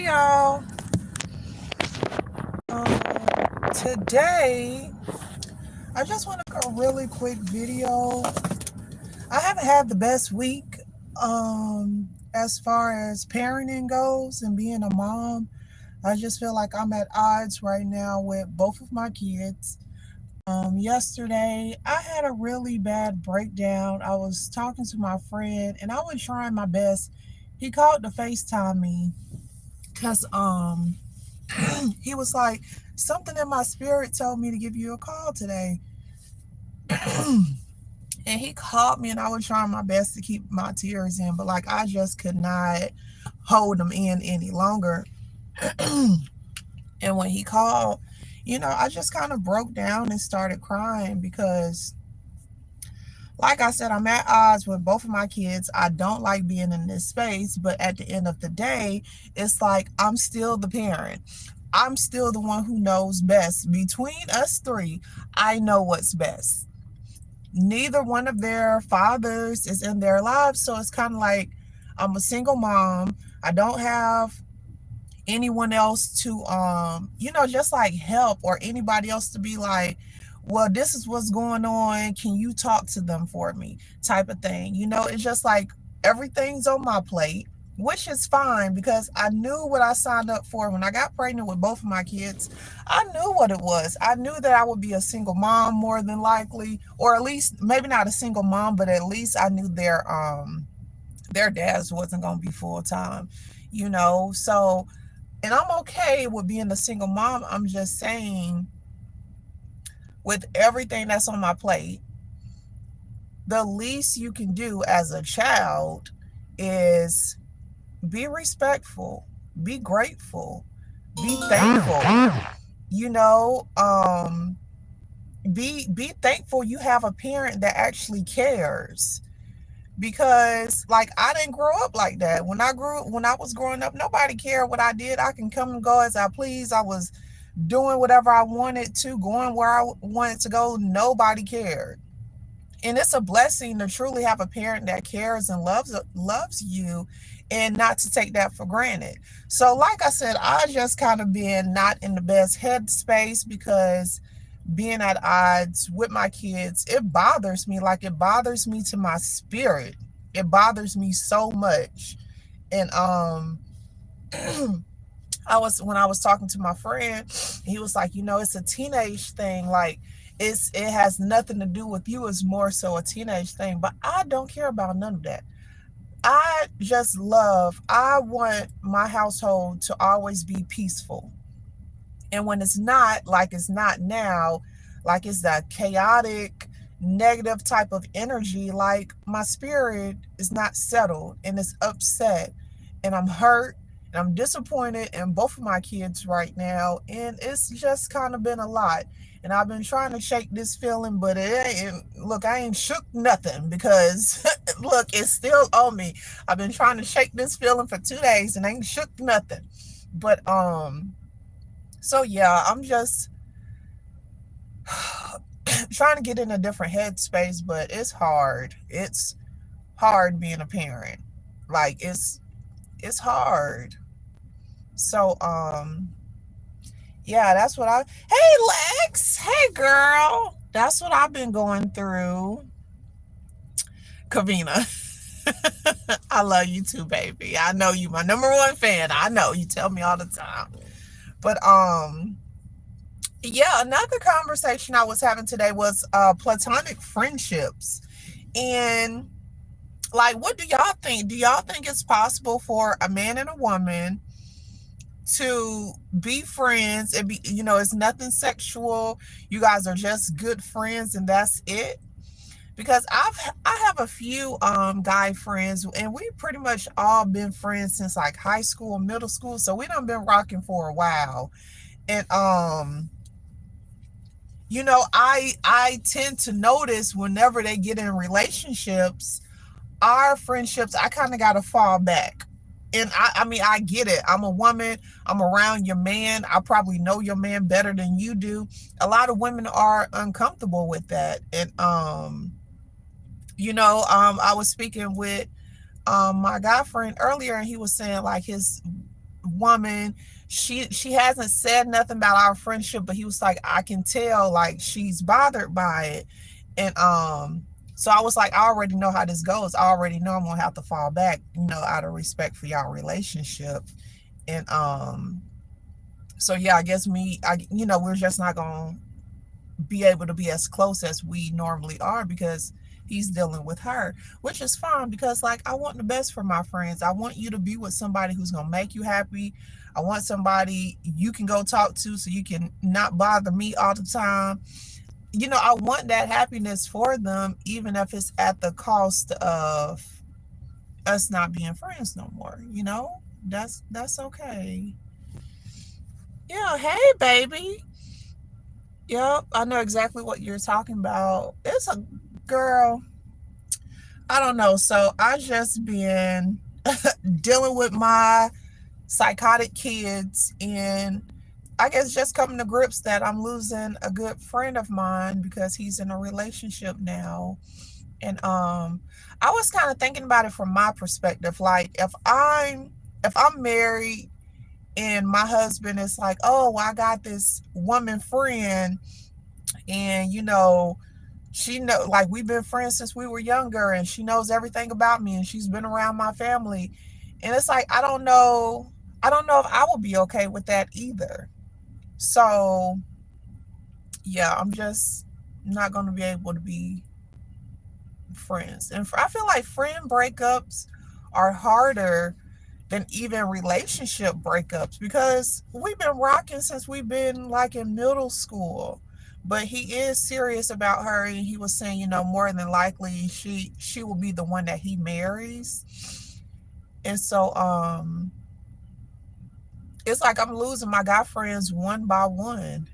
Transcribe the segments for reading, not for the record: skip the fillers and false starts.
Hey y'all. Today I just want to make a really quick video. I haven't had the best week as far as parenting goes and being a mom. I just feel like I'm at odds right now with both of my kids. Yesterday I had a really bad breakdown. I was talking to my friend and I was trying my best. He called to FaceTime me because he was like, something in my spirit told me to give you a call today. And he called me and I was trying my best to keep my tears in, but like I just could not hold them in any longer. And when he called, I just kind of broke down and started crying because, like I said, I'm at odds with both of my kids. I don't like being in this space, but at the end of the day, it's like I'm still the parent. I'm still the one who knows best. Between us three, I know what's best. Neither one of their fathers is in their lives, so it's kind of like I'm a single mom. I don't have anyone else to just like help, or anybody else to be like, well, this is what's going on, can you talk to them for me, type of thing. It's just like everything's on my plate, which is fine because I knew what I signed up for when I got pregnant with both of my kids. I knew what it was. I knew that I would be a single mom more than likely, or at least maybe not a single mom, but at least I knew their dads wasn't going to be full time, so, and I'm okay with being a single mom. I'm just saying, with everything that's on my plate, the least you can do as a child is be respectful, be grateful, be thankful. You know, be thankful you have a parent that actually cares. Because like I didn't grow up like that. When I was growing up, nobody cared what I did. I can come and go as I please. I was doing whatever I wanted to, going where I wanted to go. Nobody cared. And it's a blessing to truly have a parent that cares and loves you, and not to take that for granted. So like I said, I just kind of been not in the best headspace because being at odds with my kids, it bothers me. Like, it bothers me to my spirit. It bothers me so much. And when I was talking to my friend, he was like, it's a teenage thing. Like, it has nothing to do with you. It's more so a teenage thing. But I don't care about none of that. I want my household to always be peaceful. And when it's not, like it's not now, like it's that chaotic, negative type of energy, like my spirit is not settled and it's upset and I'm hurt and I'm disappointed in both of my kids right now. And it's just kind of been a lot. And I've been trying to shake this feeling, but I ain't shook nothing because look, it's still on me. I've been trying to shake this feeling for 2 days and ain't shook nothing. But so yeah, I'm just trying to get in a different headspace, but it's hard. It's hard being a parent. Like, it's hard. So yeah, that's what hey Lex, hey girl. That's what I've been going through. Kavina. I love you too, baby. I know you my number one fan. I know you tell me all the time. But yeah, another conversation I was having today was platonic friendships. And like, what do y'all think? Do y'all think it's possible for a man and a woman to be friends and be, it's nothing sexual? You guys are just good friends and that's it? Because I have a few guy friends, and we pretty much all been friends since like high school, middle school. So we done been rocking for a while. And I tend to notice whenever they get in relationships, our friendships, I kind of got to fall back. And I mean, I get it. I'm a woman. I'm around your man. I probably know your man better than you do. A lot of women are uncomfortable with that. And, I was speaking with my guy friend earlier, and he was saying like his woman. She hasn't said nothing about our friendship, but he was like, I can tell like she's bothered by it. And so I was like, I already know how this goes. I already know I'm gonna have to fall back, out of respect for y'all relationship. And so yeah, I guess we're just not gonna be able to be as close as we normally are because he's dealing with her, which is fine because like I want the best for my friends. I want you to be with somebody who's gonna make you happy. I want somebody you can go talk to so you can not bother me all the time. I want that happiness for them, even if it's at the cost of us not being friends no more. That's okay. Yeah, hey baby. Yep, I know exactly what you're talking about. It's a girl. I don't know. So I just been dealing with my psychotic kids, and I guess just coming to grips that I'm losing a good friend of mine because he's in a relationship now. And I was kind of thinking about it from my perspective. Like if I'm married and my husband is like, oh, well, I got this woman friend, and she know, like, we've been friends since we were younger, and she knows everything about me, and she's been around my family, and it's like I don't know if I would be okay with that either. So yeah, I'm just not going to be able to be friends. And I feel like friend breakups are harder than even relationship breakups because we've been rocking since we've been like in middle school. But he is serious about her, and he was saying, more than likely she will be the one that he marries. And so it's like I'm losing my guy friends one by one.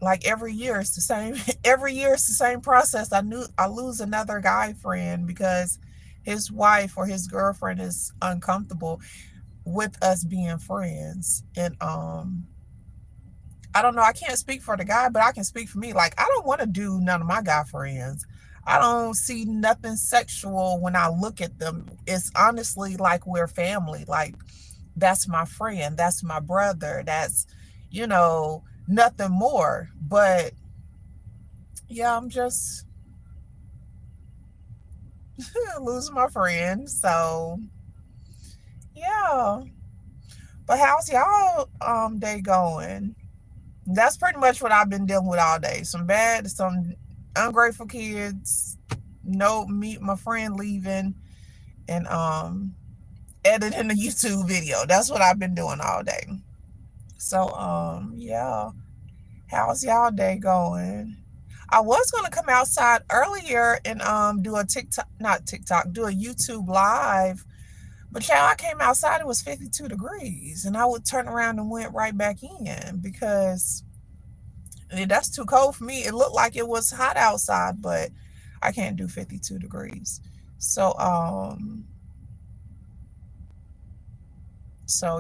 Like every year it's the same. Every year it's the same process. I lose another guy friend because his wife or his girlfriend is uncomfortable with us being friends. And I don't know, I can't speak for the guy, but I can speak for me. Like, I don't want to do none of my guy friends. I don't see nothing sexual when I look at them. It's honestly like we're family. Like, that's my friend, that's my brother, that's, nothing more. But yeah, I'm just losing my friend. So yeah. But how's y'all day going? That's pretty much what I've been dealing with all day. Some ungrateful kids, no meet my friend leaving, and editing a YouTube video. That's what I've been doing all day. So yeah. How's y'all day going? I was gonna come outside earlier and do a TikTok, not TikTok, do a YouTube live. But yeah, I came outside, it was 52 degrees, and I would turn around and went right back in because that's too cold for me. It looked like it was hot outside, but I can't do 52 degrees. So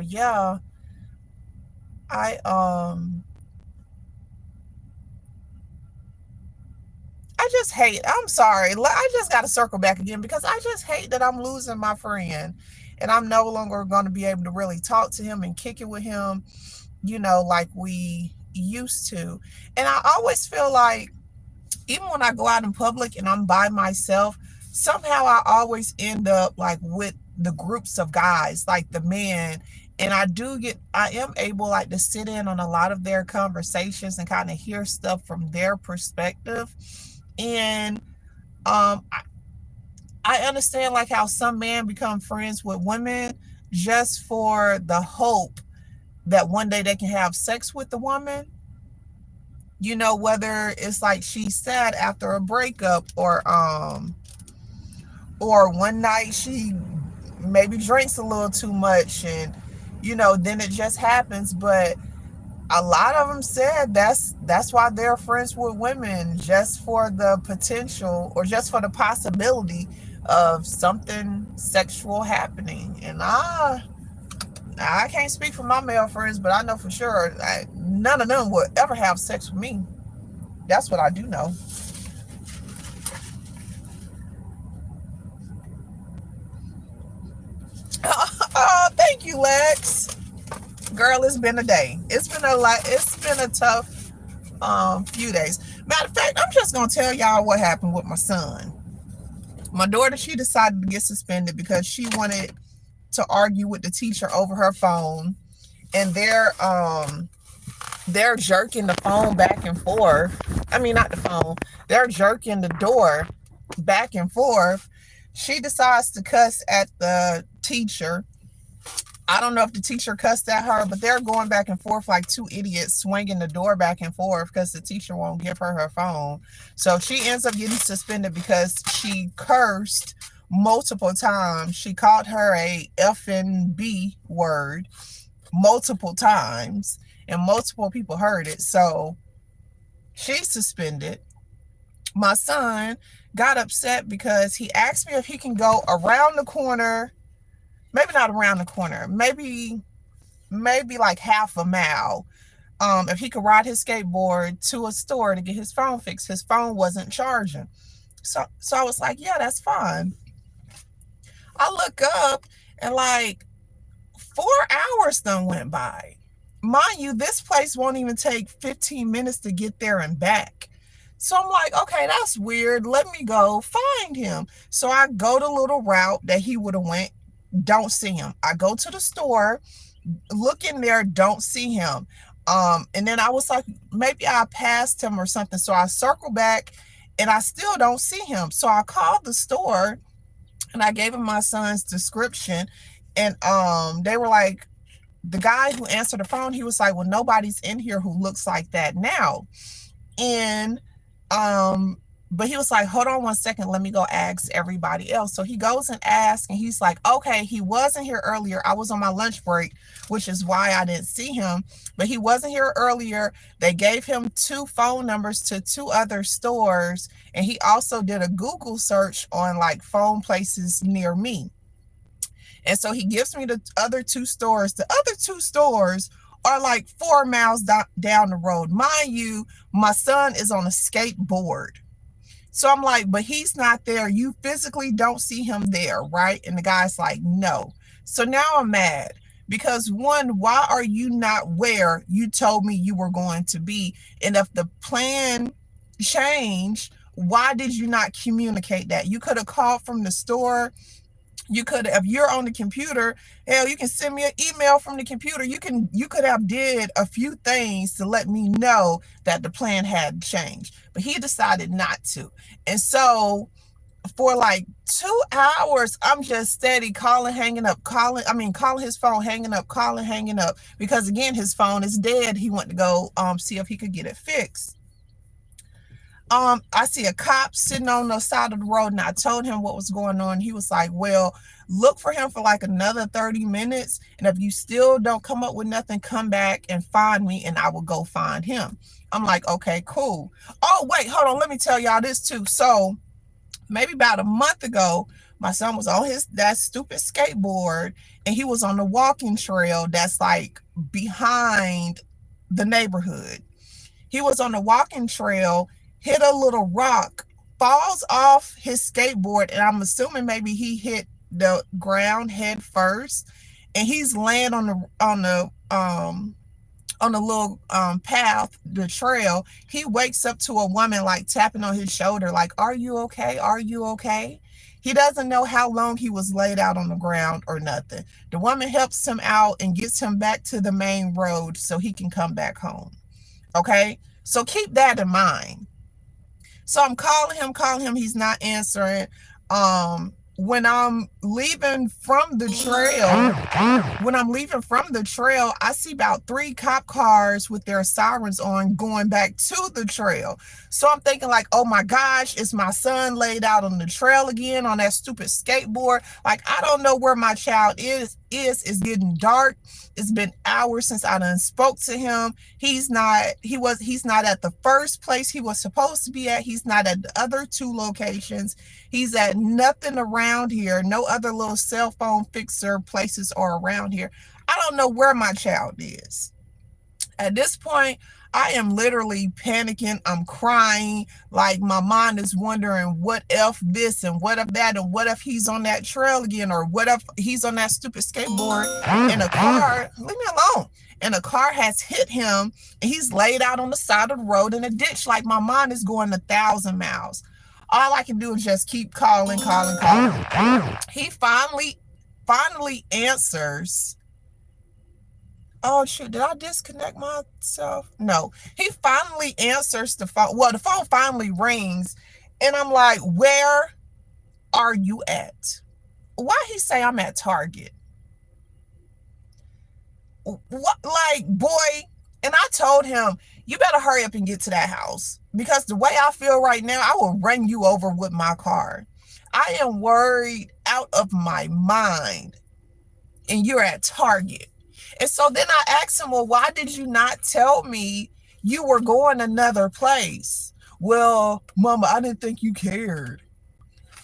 yeah, I I just hate. I'm sorry. I just got to circle back again because I just hate that I'm losing my friend, and I'm no longer going to be able to really talk to him and kick it with him, like we used to. And I always feel like even when I go out in public and I'm by myself, somehow I always end up like with the groups of guys, like the men. And I am able like to sit in on a lot of their conversations and kind of hear stuff from their perspective. And I understand like how some men become friends with women just for the hope that one day they can have sex with the woman. Whether it's like she's sad after a breakup, or one night she maybe drinks a little too much, and then it just happens. But a lot of them said that's why they're friends with women, just for the potential or just for the possibility of something sexual happening. And I can't speak for my male friends, but I know for sure none of them would ever have sex with me. That's what I do know. Oh, thank you, Les. girl, it's been a day. It's been a tough few days. Matter of fact, I'm just gonna tell y'all what happened with my son. My daughter, she decided to get suspended because she wanted to argue with the teacher over her phone, and they're jerking the phone back and forth. I mean, not the phone. They're jerking the door back and forth. She decides to cuss at the teacher. I don't know if the teacher cussed at her, but they're going back and forth like two idiots, swinging the door back and forth because the teacher won't give her her phone. So she ends up getting suspended because she cursed multiple times. She called her a effing B word multiple times, and multiple people heard it. So she's suspended. My son got upset because he asked me if he can go around the corner, maybe not around the corner, maybe like half a mile, if he could ride his skateboard to a store to get his phone fixed. His phone wasn't charging. So I was like, yeah, that's fine. I look up and like 4 hours done went by. Mind you, this place won't even take 15 minutes to get there and back. So I'm like, okay, that's weird. Let me go find him. So I go the little route that he would have went. Don't see him. I go to the store, look in there, don't see him. And then I was like, maybe I passed him or something. So I circle back and I still don't see him. So I called the store and I gave him my son's description. And they were like, the guy who answered the phone, he was like, well, nobody's in here who looks like that now. And but he was like, hold on one second, let me go ask everybody else. So he goes and asks, and he's like, okay, he wasn't here earlier. I was on my lunch break, which is why I didn't see him, but he wasn't here earlier. They gave him 2 phone numbers to 2 other stores, and he also did a Google search on like phone places near me. And so he gives me the other 2 stores. The other 2 stores are like 4 miles down the road. Mind you, my son is on a skateboard. So I'm like, but he's not there. You physically don't see him there, right? And the guy's like, no. So now I'm mad because, one, why are you not where you told me you were going to be? And if the plan changed, why did you not communicate that? You could have called from the store. You could, if you're on the computer, hell, you can send me an email from the computer. You could have did a few things to let me know that the plan had changed, but he decided not to. And so for like 2 hours, I'm just steady calling, hanging up, calling his phone, hanging up, calling, hanging up, because again, his phone is dead. He went to go see if he could get it fixed. I see a cop sitting on the side of the road, and I told him what was going on. He was like, well, look for him for like another 30 minutes. And if you still don't come up with nothing, come back and find me and I will go find him. I'm like, okay, cool. Oh, wait, hold on. Let me tell y'all this too. So maybe about a month ago, my son was on that stupid skateboard, and he was on the walking trail that's like behind the neighborhood. He was on the walking trail, hit a little rock, falls off his skateboard, and I'm assuming maybe he hit the ground head first, and he's laying on the little path, the trail. He wakes up to a woman like tapping on his shoulder, like, are you okay? Are you okay? He doesn't know how long he was laid out on the ground or nothing. The woman helps him out and gets him back to the main road so he can come back home. Okay? So keep that in mind. So I'm calling him. He's not answering. When I'm leaving from the trail, I see about 3 cop cars with their sirens on going back to the trail. So I'm thinking like, oh my gosh, is my son laid out on the trail again on that stupid skateboard? Like, I don't know where my child is. It's getting dark. It's been hours since I done spoke to him. He's not at the first place he was supposed to be at. He's not at the other 2 locations. He's at nothing around here. No other little cell phone fixer places are around here. I don't know where my child is. At this point, I am literally panicking. I'm crying. Like, my mind is wondering, what if this and what if that, and what if he's on that trail again, or what if he's on that stupid skateboard in a car? Leave me alone. and a car has hit him, and he's laid out on the side of the road in a ditch. Like, my mind is going 1,000 miles. All I can do is just keep calling. He finally answers. Oh shoot, did I disconnect myself? No. He finally answers the phone. Well, the phone finally rings, and I'm like, where are you at? Why he say I'm at Target? What, like, boy? And I told him, you better hurry up and get to that house, because the way I feel right now, I will run you over with my car. I am worried out of my mind, and you're at Target. And so then I asked him, well, why did you not tell me you were going another place? Well, Mama, I didn't think you cared.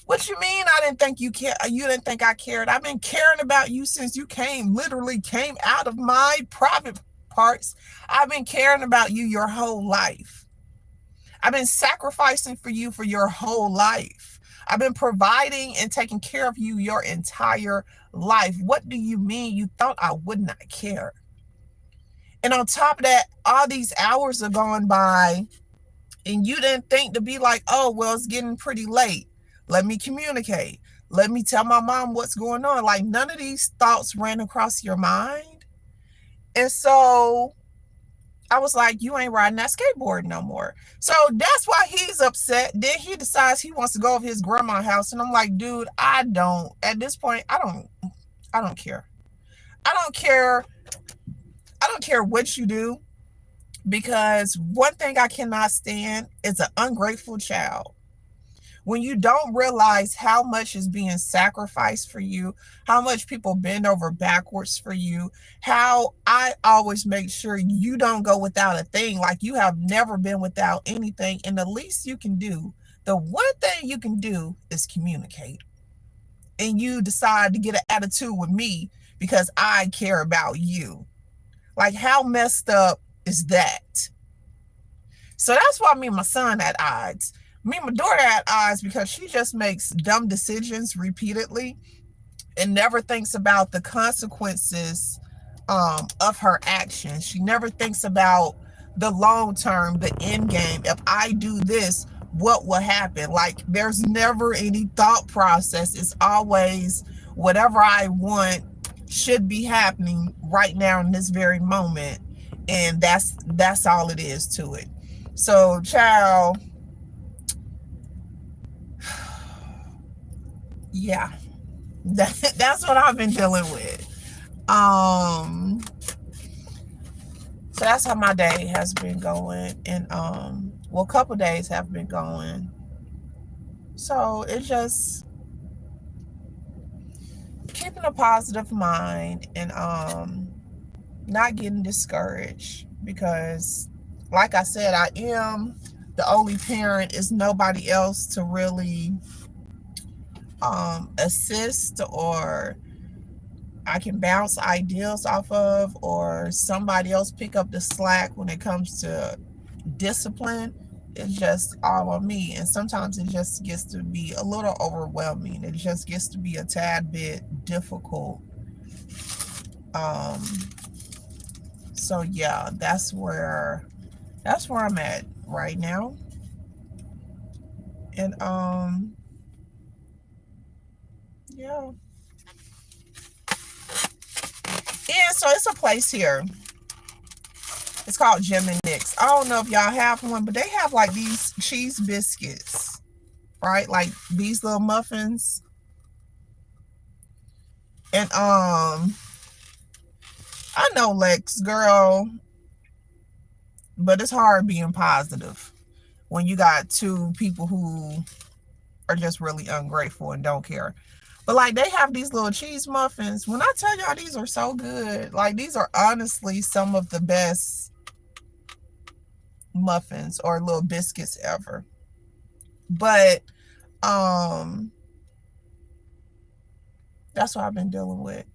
What you mean I didn't think you cared? You didn't think I cared? I've been caring about you since you literally came out of my private parts. I've been caring about you your whole life. I've been sacrificing for you for your whole life. I've been providing and taking care of you your entire life. What do you mean you thought I would not care? And on top of that, all these hours are going by, and you didn't think to be like, oh, well, it's getting pretty late. Let me communicate. Let me tell my mom what's going on. Like, none of these thoughts ran across your mind. And so I was like, you ain't riding that skateboard no more. So that's why he's upset. Then he decides he wants to go to his grandma's house. And I'm like, dude, at this point, I don't care. I don't care what you do, because one thing I cannot stand is an ungrateful child. When you don't realize how much is being sacrificed for you, how much people bend over backwards for you, how I always make sure you don't go without a thing, like you have never been without anything. And the least you can do, the one thing you can do, is communicate. And you decide to get an attitude with me because I care about you. Like, how messed up is that? So that's why me and my son at odds. Me and my daughter at odds because she just makes dumb decisions repeatedly and never thinks about the consequences of her actions. She never thinks about the long term, the end game. If I do this, what will happen? Like, there's never any thought process. It's always whatever I want should be happening right now in this very moment. And that's all it is to it. So, child, yeah, that's what I've been dealing with. So that's how my day has been going, and well, a couple days have been going. So it's just keeping a positive mind and not getting discouraged, because like I said, I am the only parent. Is nobody else to really assist, or I can bounce ideas off of, or somebody else pick up the slack when it comes to discipline. It's just all on me, and sometimes it just gets to be a little overwhelming. It just gets to be a tad bit difficult. So yeah, that's where I'm at right now. And yeah. And so it's a place here. It's called Jim and Nick's. I don't know if y'all have one, but they have like these cheese biscuits, right? Like these little muffins. And I know, Lex, girl, but it's hard being positive when you got two people who are just really ungrateful and don't care. But like, they have these little cheese muffins. When I tell y'all, these are so good. Like, these are honestly some of the best muffins or little biscuits ever. But that's what I've been dealing with.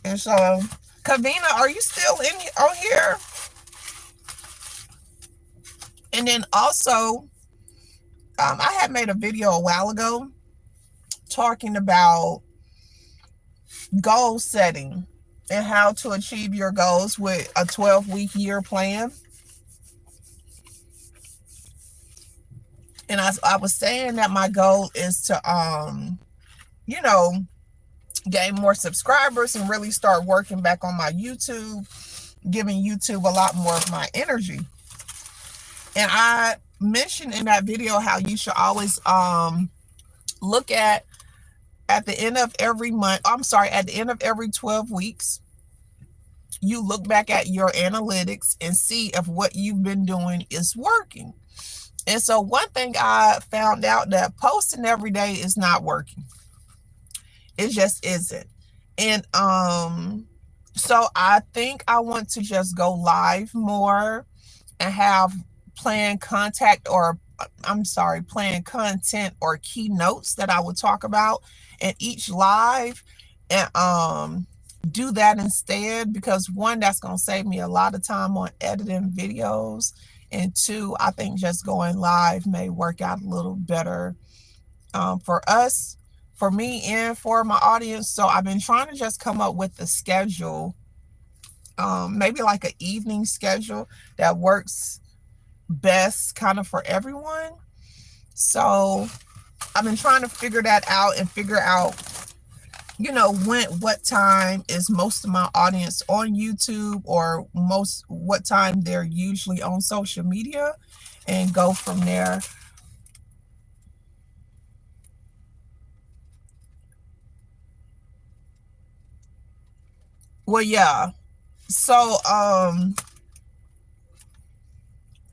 And so, Kavina, are you still on here? And then also, I had made a video a while ago talking about goal setting and how to achieve your goals with a 12-week year plan. And I was saying that my goal is to, you know, gain more subscribers and really start working back on my YouTube, giving YouTube a lot more of my energy. And I mentioned in that video how you should always look at the end of every month, I'm sorry, at the end of every 12 weeks, you look back at your analytics and see if what you've been doing is working. And so one thing I found out, that posting every day is not working. It just isn't. And so I think I want to just go live more and have planned contact, or I'm sorry, planned content or keynotes that I would talk about in each live, and do that instead, because one, that's going to save me a lot of time on editing videos, and two, I think just going live may work out a little better for us, for me, and for my audience. So I've been trying to just come up with a schedule, maybe like an evening schedule that works best kind of for everyone. So I've been trying to figure that out and figure out, what time is most of my audience on YouTube, or what time they're usually on social media, and go from there. Well, yeah. So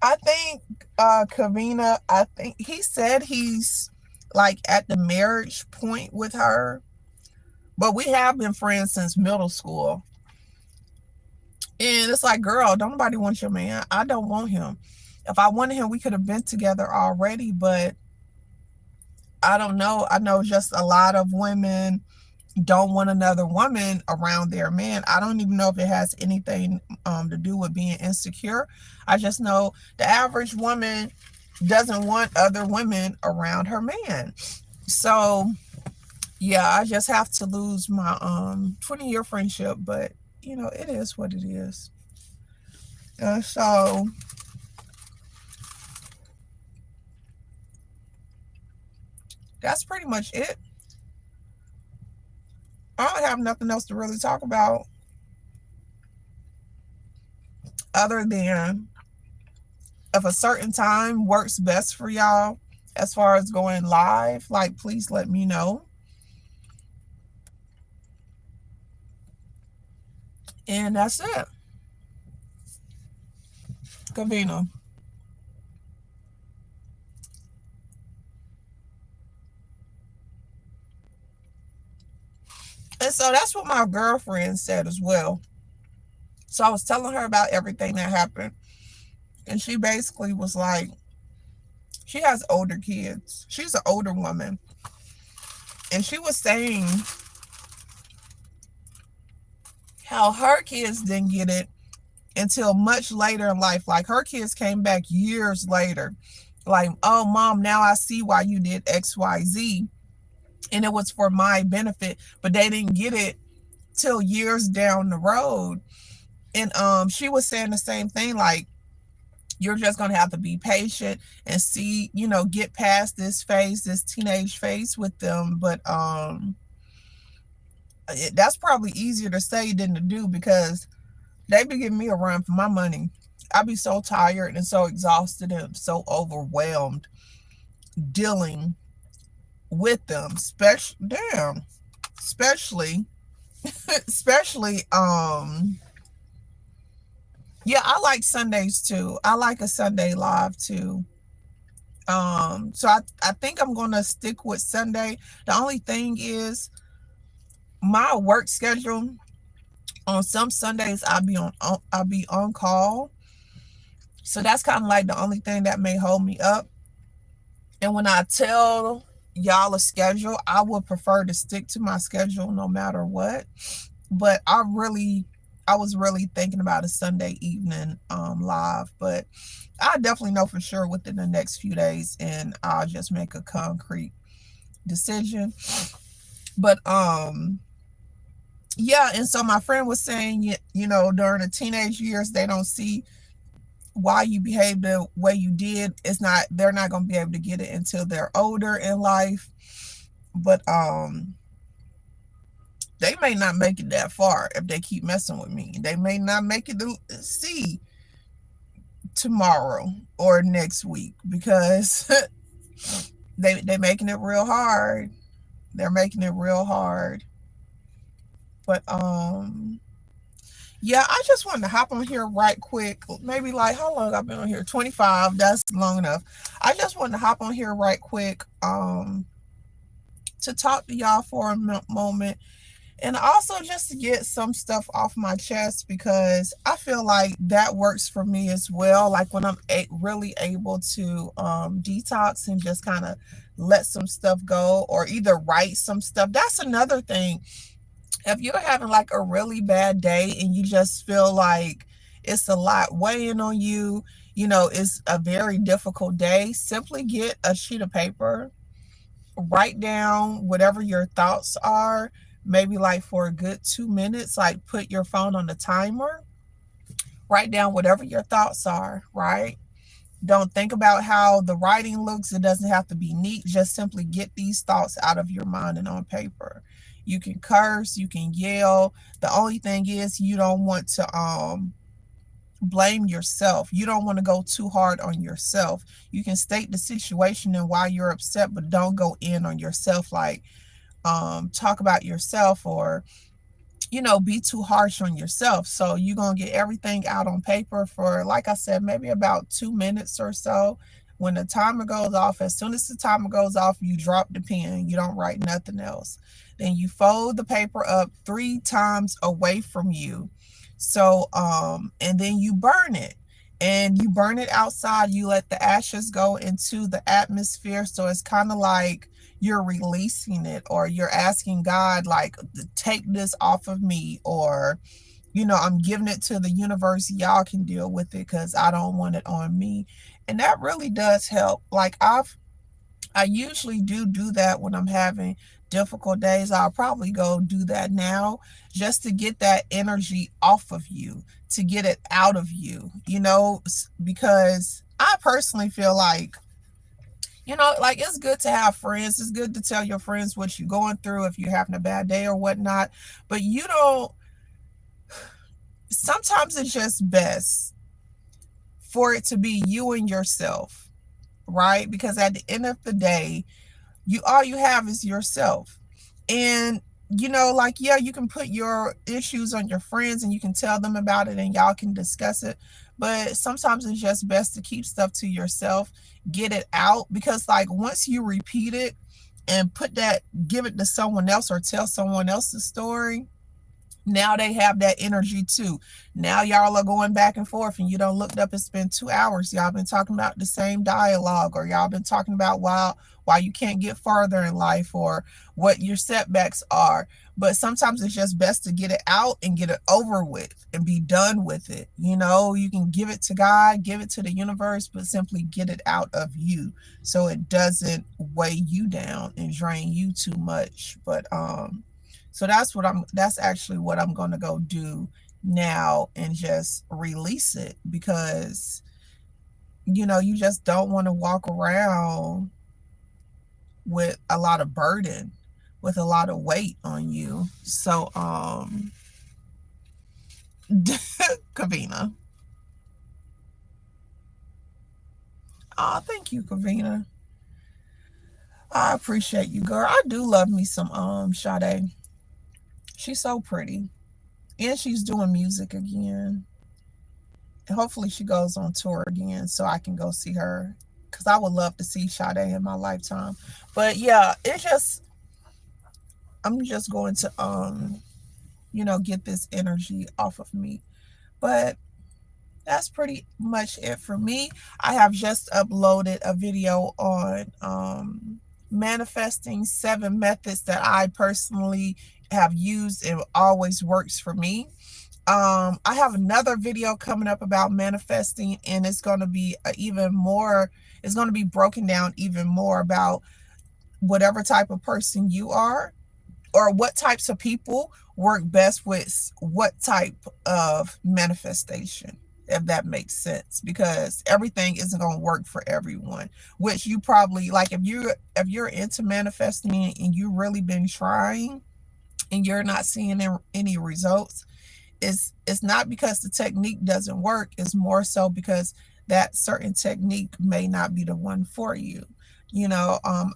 I think Kavina, I think he said he's like at the marriage point with her, but we have been friends since middle school. And it's like, girl, don't nobody want your man. I don't want him. If I wanted him, we could have been together already, but I don't know. I know just a lot of women don't want another woman around their man. I don't even know if it has anything to do with being insecure. I just know the average woman doesn't want other women around her man. So yeah, I just have to lose my 20-year friendship, but it is what it is. So that's pretty much it. I don't have nothing else to really talk about other than, if a certain time works best for y'all as far as going live, like, please let me know. And that's it. Kavina. And so that's what my girlfriend said as well. So I was telling her about everything that happened. And she basically was like, she has older kids. She's an older woman. And she was saying how her kids didn't get it until much later in life. Like, her kids came back years later. Like, oh, mom, now I see why you did XYZ. And it was for my benefit. But they didn't get it till years down the road. And she was saying the same thing, like, you're just going to have to be patient and see, get past this phase, this teenage phase with them. But that's probably easier to say than to do, because they be giving me a run for my money. I be so tired and so exhausted and so overwhelmed dealing with them. Especially, especially, yeah, I like Sundays too. I like a Sunday live too. So I think I'm gonna stick with Sunday. The only thing is, my work schedule, on some Sundays I'll be on call. So that's kind of like the only thing that may hold me up. And when I tell y'all a schedule, I would prefer to stick to my schedule no matter what. But I was really thinking about a Sunday evening live, but I definitely know for sure within the next few days, and I'll just make a concrete decision. But Yeah, and so my friend was saying, you know, during the teenage years, they don't see why you behaved the way you did. It's not, they're not going to be able to get it until they're older in life. But they may not make it that far if they keep messing with me. They may not make it to see tomorrow or next week because they're making it real hard. They're making it real hard. But yeah, I just wanted to hop on here right quick. Maybe like how long I've been on here? 25. That's long enough. I just wanted to hop on here right quick to talk to y'all for a moment, and also just to get some stuff off my chest because I feel like that works for me as well. Like when I'm really able to detox and just kind of let some stuff go, or either write some stuff. That's another thing. If you're having like a really bad day and you just feel like it's a lot weighing on you, you know, it's a very difficult day, simply get a sheet of paper, write down whatever your thoughts are, maybe like for a good 2 minutes, like put your phone on the timer, write down whatever your thoughts are, right? Don't think about how the writing looks. It doesn't have to be neat. Just simply get these thoughts out of your mind and on paper. You can curse, you can yell. The only thing is you don't want to blame yourself. You don't want to go too hard on yourself. You can state the situation and why you're upset, but don't go in on yourself, like talk about yourself, or you know, be too harsh on yourself. So you're going to get everything out on paper for, like I said, maybe about 2 minutes or so. When the timer goes off, as soon as the timer goes off, you drop the pen. You don't write nothing else. Then you fold the paper up 3 times away from you. So, and then you burn it. And you burn it outside. You let the ashes go into the atmosphere. So it's kind of like you're releasing it, or you're asking God, like, take this off of me, or, you know, I'm giving it to the universe. Y'all can deal with it because I don't want it on me. And that really does help. Like I usually do that when I'm having difficult days. I'll probably go do that now just to get that energy off of you, to get it out of you, you know, because I personally feel like, you know, like it's good to have friends. It's good to tell your friends what you're going through if you're having a bad day or whatnot. But you don't, sometimes it's just best for it to be you and yourself, right? Because at the end of the day, you, all you have is yourself. And you know, like, yeah, you can put your issues on your friends and you can tell them about it and y'all can discuss it, but sometimes it's just best to keep stuff to yourself, get it out, because like once you repeat it and put that, give it to someone else or tell someone else the story, now they have that energy too. Now y'all are going back and forth and you don't looked up and spent 2 hours. Y'all been talking about the same dialogue, or y'all been talking about why you can't get farther in life, or what your setbacks are. But sometimes it's just best to get it out and get it over with and be done with it. You know, you can give it to God, give it to the universe, but simply get it out of you so it doesn't weigh you down and drain you too much. But so that's actually what I'm going to go do now, and just release it, because you know, you just don't want to walk around with a lot of burden, with a lot of weight on you. So Kavina. Oh, thank you, Kavina. I appreciate you, girl. I do love me some Sade. She's so pretty. And she's doing music again. Hopefully she goes on tour again so I can go see her, because I would love to see Sade in my lifetime. But yeah, it's just, I'm just going to you know, get this energy off of me. But that's pretty much it for me. I have just uploaded a video on manifesting 7 methods that I personally have used and always works for me. I have another video coming up about manifesting, and it's going to be even more, it's going to be broken down even more about whatever type of person you are. or what types of people work best with what type of manifestation, if that makes sense, because everything isn't going to work for everyone. Which you probably like, if you're into manifesting and you really been trying and you're not seeing any results, it's not because the technique doesn't work. It's more so because that certain technique may not be the one for you.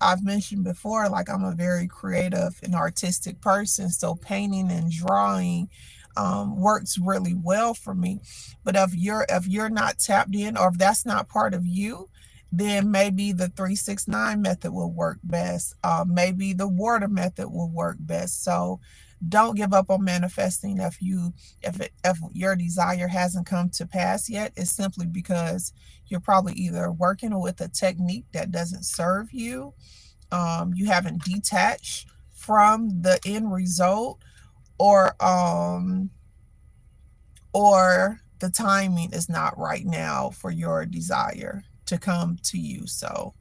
I've mentioned before, like, I'm a very creative and artistic person, so painting and drawing works really well for me. But if you're not tapped in, or if that's not part of you, then maybe the 369 method will work best. Maybe the water method will work best. So don't give up on manifesting if your desire hasn't come to pass yet. It's simply because you're probably either working with a technique that doesn't serve you, you haven't detached from the end result, or the timing is not right now for your desire to come to you. So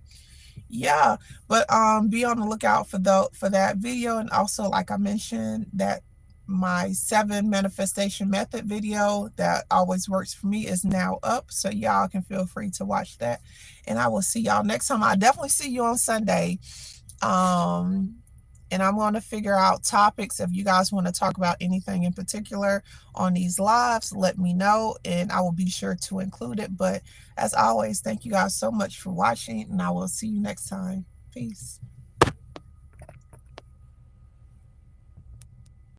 yeah, but be on the lookout for that video. And also, like I mentioned, that my 7 manifestation method video that always works for me is now up, so y'all can feel free to watch that. And I will see y'all next time. I definitely see you on Sunday. um and I'm going to figure out topics. If you guys want to talk about anything in particular on these lives, let me know and I will be sure to include it. But as always, thank you guys so much for watching, and I will see you next time. Peace.